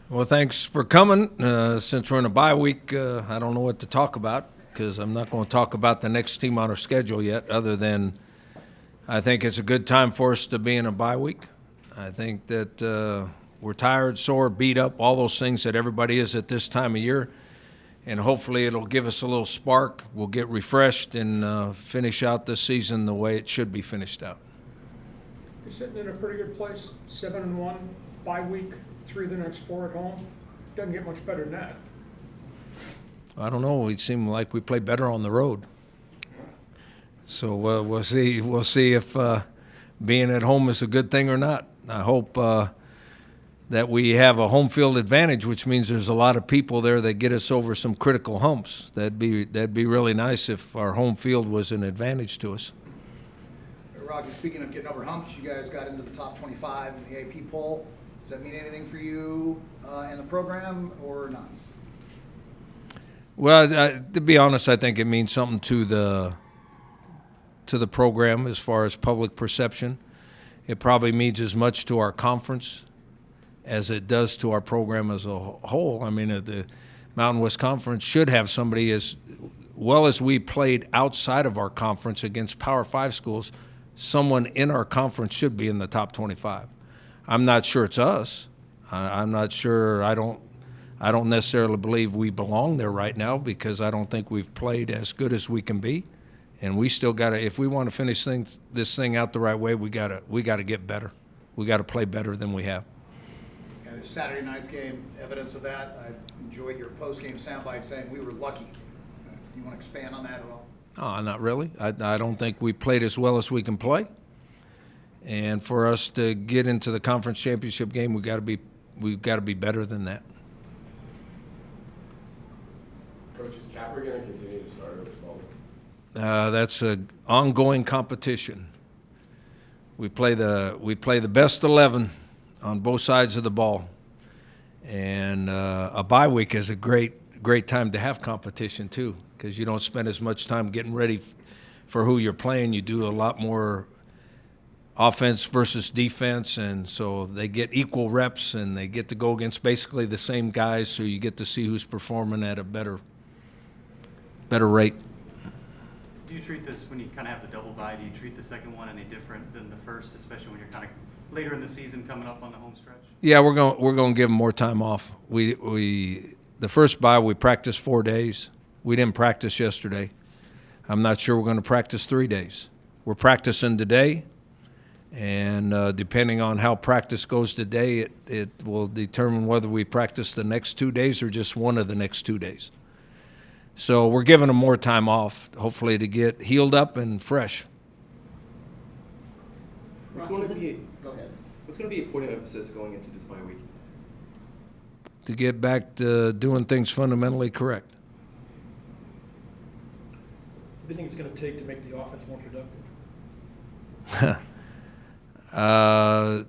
Well, thanks for coming. Since we're in a bye week, I don't know what to talk about because I'm not going to talk about the next team on our schedule yet, other than I think it's a good time for us to be in a bye week. I think that we're tired, sore, beat up, all those things that everybody is at this time of year. And hopefully it'll give us a little spark. We'll get refreshed and finish out this season the way it should be finished out. You're sitting in a pretty good place, 7-1, bye week, 3 of the next 4 at home. Doesn't get much better than that. I don't know. It seemed like we play better on the road. So we'll see. We'll see if being at home is a good thing or not. I hope that we have a home field advantage, which means there's a lot of people there that get us over some critical humps. That'd be really nice if our home field was an advantage to us. Roger, speaking of getting over humps, you guys got into the top 25 in the AP poll. Does that mean anything for you in the program or not? Well, to be honest, I think it means something to the program as far as public perception. It probably means as much to our conference as it does to our program as a whole. I mean, the Mountain West Conference should have somebody, as well as we played outside of our conference against Power 5 schools, someone in our conference should be in the top 25. I'm not sure it's us. I'm not sure. I don't necessarily believe we belong there right now because I don't think we've played as good as we can be. And we still got to, if we want to finish this thing out the right way, we got to get better. We got to play better than we have. And Saturday night's game, evidence of that. I enjoyed your post-game soundbite saying we were lucky. Do you want to expand on that at all? Oh, not really. I don't think we played as well as we can play. And for us to get into the conference championship game, we've got to be better than that. Coach, is Capper going to continue to start over Spalding? That's an ongoing competition. We play the best 11 on both sides of the ball, and a bye week is a great time to have competition too, because you don't spend as much time getting ready for who you're playing. You do a lot more offense versus defense, and so they get equal reps and they get to go against basically the same guys, so you get to see who's performing at a better rate. Do you treat this, when you kind of have the double bye, do you treat the second one any different than the first, especially when you're kind of later in the season coming up on the home stretch? Yeah, we're going to give them more time off. The first bye we practiced 4 days. We didn't practice yesterday. I'm not sure we're going to practice 3 days. We're practicing today. And depending on how practice goes today, it will determine whether we practice the next 2 days or just one of the next 2 days. So we're giving them more time off, hopefully to get healed up and fresh. What's going to be Go ahead. What's going to be a point of emphasis going into this bye week? To get back to doing things fundamentally correct. What do you think it's going to take to make the offense more productive?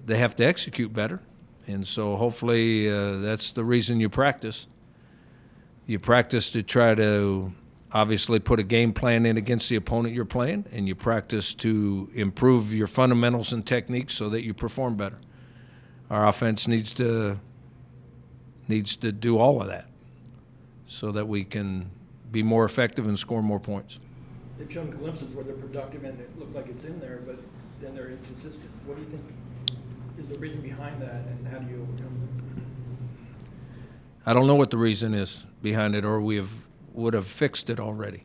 They have to execute better. And so hopefully that's the reason you practice. You practice to try to obviously put a game plan in against the opponent you're playing, and you practice to improve your fundamentals and techniques so that you perform better. Our offense needs to do all of that so that we can be more effective and score more points. They've shown glimpses where they're productive and it looks like it's in there, but then they're inconsistent. What do you think is the reason behind that, and how do you overcome it? I don't know what the reason is behind it, or we would have fixed it already.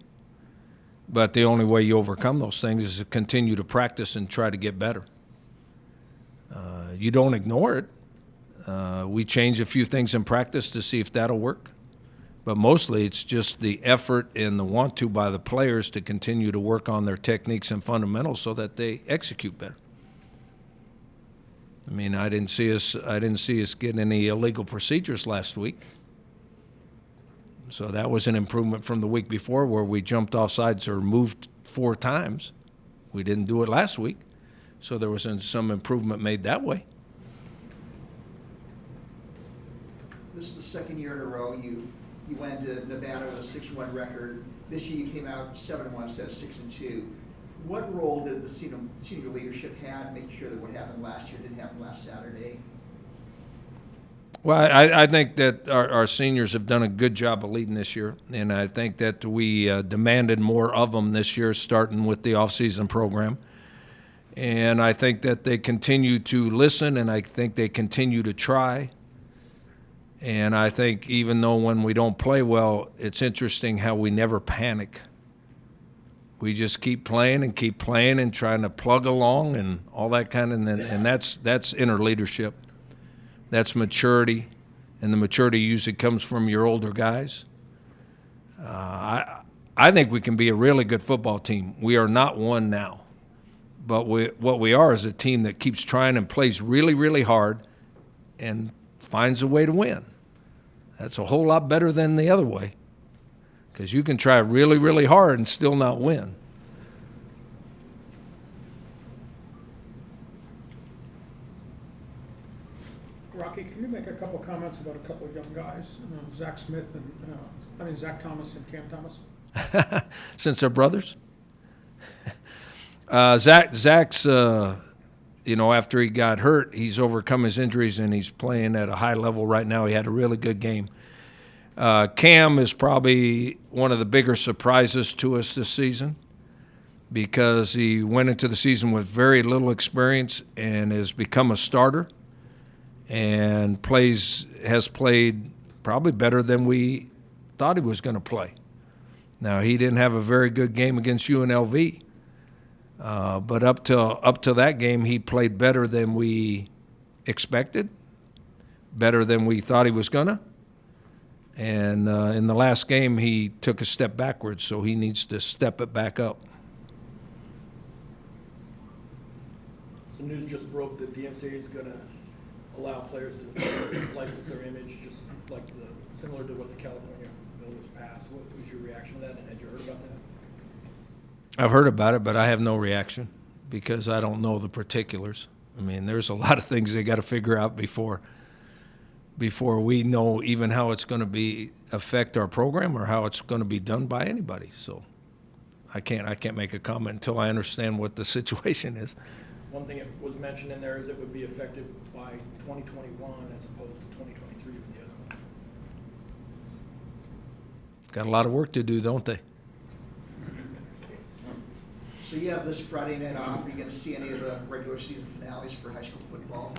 But the only way you overcome those things is to continue to practice and try to get better. You don't ignore it. We change a few things in practice to see if that'll work. But mostly it's just the effort and the want to by the players to continue to work on their techniques and fundamentals so that they execute better. I mean, I didn't see us get any illegal procedures last week. So that was an improvement from the week before where we jumped offsides or moved 4 times. We didn't do it last week. So there was some improvement made that way. This is the second year in a row you went to Nevada with a 6-1 record. This year you came out 7-1 instead of 6-2. What role did the senior leadership have in making sure that what happened last year didn't happen last Saturday? Well, I think that our seniors have done a good job of leading this year, and I think that we demanded more of them this year, starting with the off-season program. And I think that they continue to listen, and I think they continue to try. And I think even though when we don't play well, it's interesting how we never panic. We just keep playing and trying to plug along and all that kind of, and that's inner leadership. That's maturity, and the maturity usually comes from your older guys. I think we can be a really good football team. We are not one now, but what we are is a team that keeps trying and plays really, really hard and finds a way to win. That's a whole lot better than the other way, because you can try really, really hard and still not win. Rocky, can you make a couple comments about a couple of young guys, Zach Smith and, Zach Thomas and Cam Thomas? Since they're brothers? Zach's, after he got hurt, he's overcome his injuries and he's playing at a high level right now. He had a really good game. Cam is probably one of the bigger surprises to us this season because he went into the season with very little experience and has become a starter and has played probably better than we thought he was going to play. Now, he didn't have a very good game against UNLV, but up to that game, he played better than we expected, better than we thought he was gonna. And in the last game, he took a step backwards, so he needs to step it back up. Some news just broke that the NCAA is going to allow players to license their image, just like similar to what the California bill was passed. What was your reaction to that, and had you heard about that? I've heard about it, but I have no reaction because I don't know the particulars. I mean, there's a lot of things they got to figure out before we know even how it's going to affect our program or how it's going to be done by anybody. So I can't make a comment until I understand what the situation is. One thing that was mentioned in there is it would be effective by 2021 as opposed to 2023 with the other one. Got a lot of work to do, don't they? So you have this Friday night off. Are you going to see any of the regular season finales for high school football?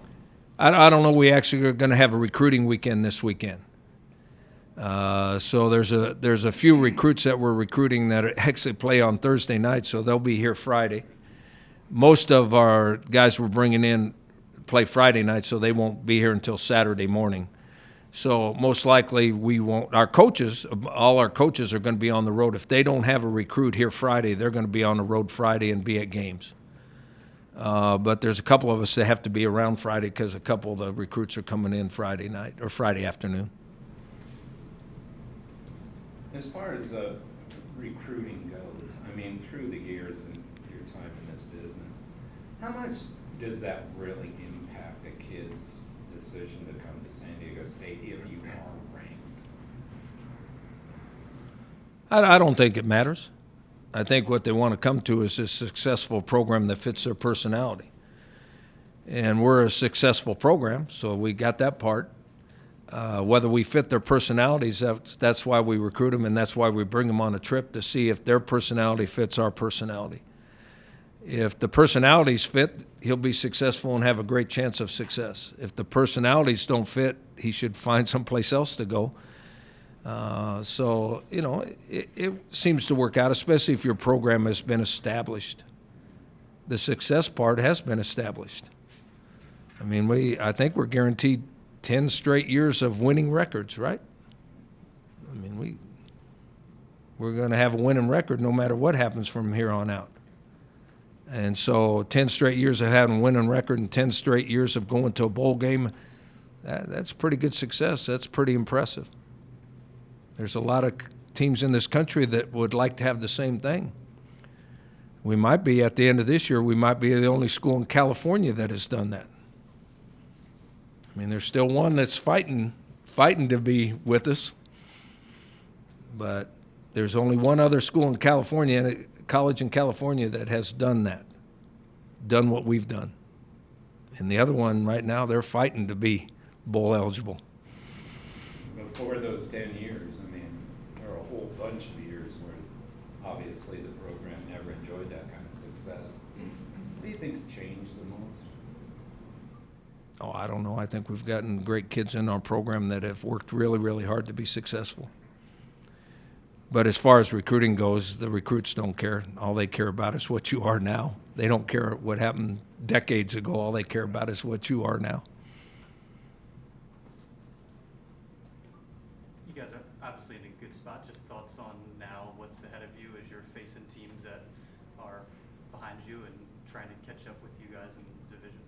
I don't know. We actually are going to have a recruiting weekend this weekend. So there's a few recruits that we're recruiting that actually play on Thursday night, so they'll be here Friday. Most of our guys we're bringing in play Friday night, so they won't be here until Saturday morning. So most likely we won't. All our coaches are going to be on the road. If they don't have a recruit here Friday, they're going to be on the road Friday and be at games. But there's a couple of us that have to be around Friday because a couple of the recruits are coming in Friday night or Friday afternoon. As far as recruiting goes, I mean, through the years and your time in this business, how much does that really impact a kid's decision to come to San Diego State if you are ranked? I don't think it matters. I think what they want to come to is a successful program that fits their personality. And we're a successful program, so we got that part. Whether we fit their personalities, that's why we recruit them, and that's why we bring them on a trip to see if their personality fits our personality. If the personalities fit, he'll be successful and have a great chance of success. If the personalities don't fit, he should find someplace else to go. So, it seems to work out, especially if your program has been established. The success part has been established. I mean, I think we're guaranteed 10 straight years of winning records, right? I mean, we're going to have a winning record no matter what happens from here on out. And so 10 straight years of having a winning record and 10 straight years of going to a bowl game, that's pretty good success. That's pretty impressive. There's a lot of teams in this country that would like to have the same thing. We might be, at the end of this year, we might be the only school in California that has done that. I mean, there's still one that's fighting to be with us, but there's only one other school in California, college in California, that has done that, done what we've done. And the other one right now, they're fighting to be bowl eligible. before those 10 years, I mean, there are a whole bunch of years where obviously the program never enjoyed that kind of success. What do you think's changed the most? Oh, I don't know. I think we've gotten great kids in our program that have worked really, really hard to be successful. But as far as recruiting goes, the recruits don't care. All they care about is what you are now. They don't care what happened decades ago. All they care about is what you are now. You guys are obviously in a good spot. Just thoughts on now, what's ahead of you as you're facing teams that are behind you and trying to catch up with you guys in the division?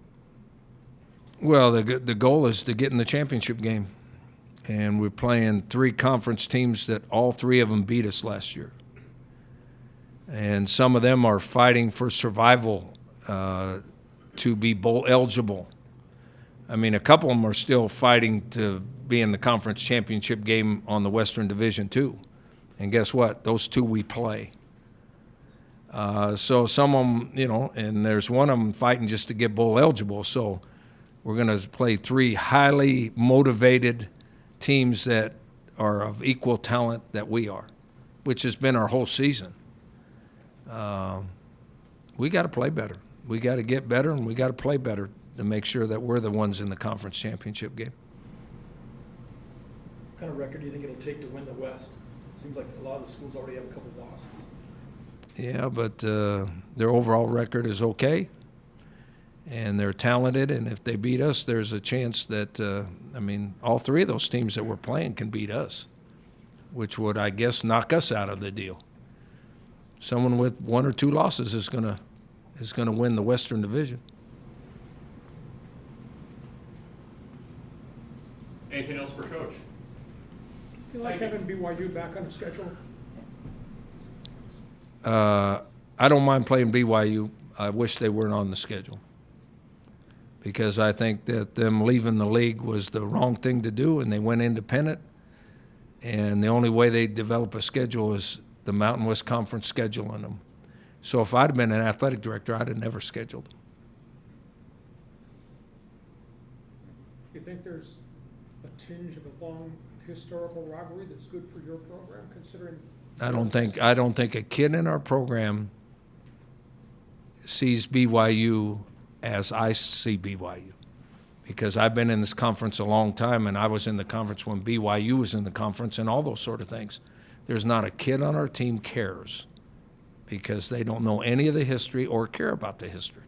Well, the goal is to get in the championship game. And we're playing 3 conference teams that all 3 of them beat us last year. And some of them are fighting for survival to be bowl eligible. I mean, a couple of them are still fighting to be in the conference championship game on the Western Division too. And guess what? Those 2 we play. So some of them, you know, and there's one of them fighting just to get bowl eligible. So we're going to play 3 highly motivated teams that are of equal talent that we are, which has been our whole season. We got to play better. We got to get better, and we got to play better to make sure that we're the ones in the conference championship game. What kind of record do you think it'll take to win the West? Seems like a lot of the schools already have a couple losses. Yeah, but their overall record is okay, and they're talented, and if they beat us, there's a chance that, I mean, all 3 of those teams that we're playing can beat us, which would, I guess, knock us out of the deal. Someone with 1 or 2 losses is gonna win the Western Division. Anything else for Coach? You like having BYU back on the schedule? I don't mind playing BYU. I wish they weren't on the schedule, because I think that them leaving the league was the wrong thing to do, and they went independent. And the only way they develop a schedule is the Mountain West Conference scheduling them. So if I'd have been an athletic director, I'd have never scheduled them. You think there's a tinge of a long historical rivalry that's good for your program, considering? I don't think a kid in our program sees BYU as I see BYU, because I've been in this conference a long time, and I was in the conference when BYU was in the conference and all those sort of things. There's not a kid on our team cares, because they don't know any of the history or care about the history.